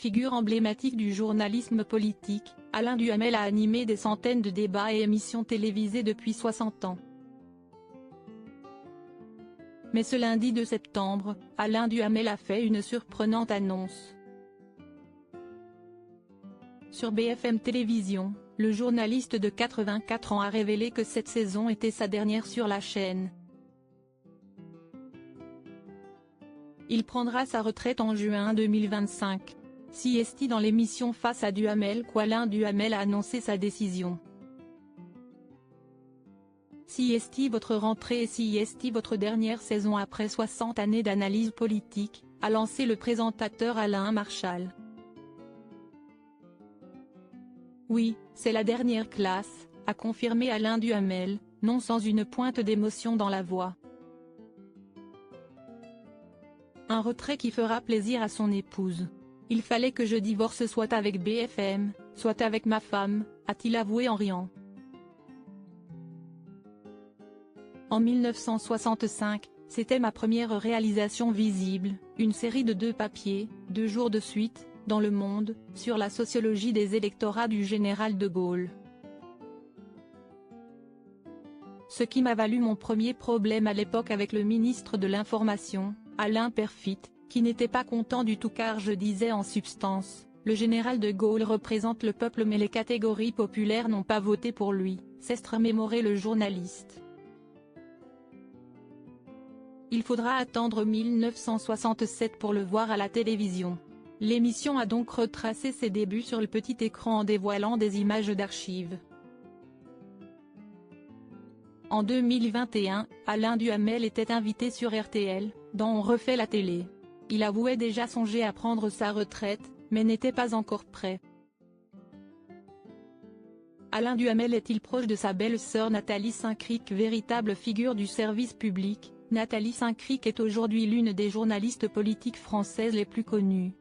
Figure emblématique du journalisme politique, Alain Duhamel a animé des centaines de débats et émissions télévisées depuis 60 ans. Mais ce lundi 2 septembre, Alain Duhamel a fait une surprenante annonce. Sur BFM Télévision, le journaliste de 84 ans a révélé que cette saison était sa dernière sur la chaîne. Il prendra sa retraite en juin 2025. CST dans l'émission Face à Duhamel qu'Alain Duhamel a annoncé sa décision. CST votre rentrée et CST votre dernière saison après 60 années d'analyse politique, a lancé le présentateur Alain Marchal. Oui, c'est la dernière classe, a confirmé Alain Duhamel, non sans une pointe d'émotion dans la voix. Un retrait qui fera plaisir à son épouse. Il fallait que je divorce soit avec BFM, soit avec ma femme, a-t-il avoué en riant. En 1965, c'était ma première réalisation visible, une série de 2 papiers, 2 jours de suite, dans Le Monde, sur la sociologie des électorats du général de Gaulle. Ce qui m'a valu mon premier problème à l'époque avec le ministre de l'Information, Alain Peyrefitte, qui n'était pas content du tout car je disais en substance, le général de Gaulle représente le peuple mais les catégories populaires n'ont pas voté pour lui, s'est remémoré le journaliste. Il faudra attendre 1967 pour le voir à la télévision. L'émission a donc retracé ses débuts sur le petit écran en dévoilant des images d'archives. En 2021, Alain Duhamel était invité sur RTL, dans On refait la télé. Il avouait déjà songer à prendre sa retraite, mais n'était pas encore prêt. Alain Duhamel est-il proche de sa belle-sœur Nathalie Saint-Cricq, véritable figure du service public? Nathalie Saint-Cricq est aujourd'hui l'une des journalistes politiques françaises les plus connues.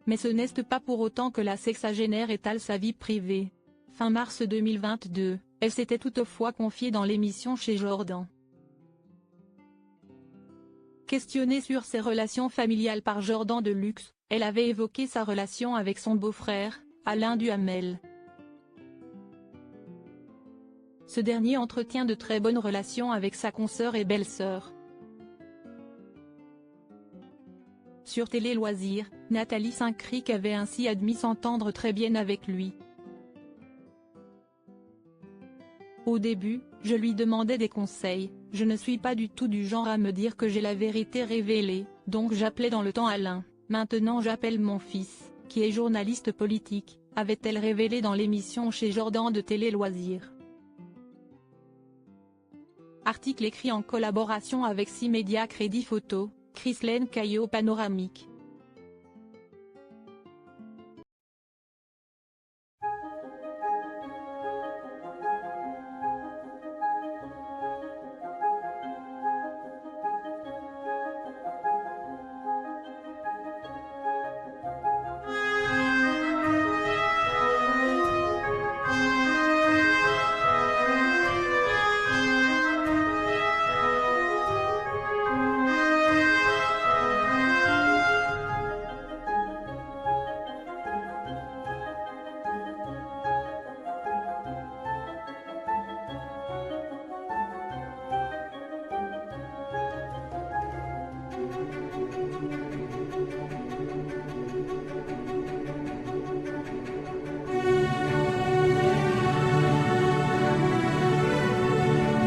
Mais ce n'est pas pour autant que la sexagénaire étale sa vie privée. Fin mars 2022, elle s'était toutefois confiée dans l'émission Chez Jordan. Questionnée sur ses relations familiales par Jordan de Luxe, elle avait évoqué sa relation avec son beau-frère, Alain Duhamel. Ce dernier entretient de très bonnes relations avec sa consoeur et belle-sœur. Sur Télé Loisirs, Nathalie Saint-Cricq avait ainsi admis s'entendre très bien avec lui. Au début, je lui demandais des conseils, je ne suis pas du tout du genre à me dire que j'ai la vérité révélée, donc j'appelais dans le temps Alain, maintenant j'appelle mon fils, qui est journaliste politique, avait-elle révélé dans l'émission Chez Jordan de Télé Loisirs. Article écrit en collaboration avec 6 médias Crédit Photo, Chrislène Caillot Panoramique.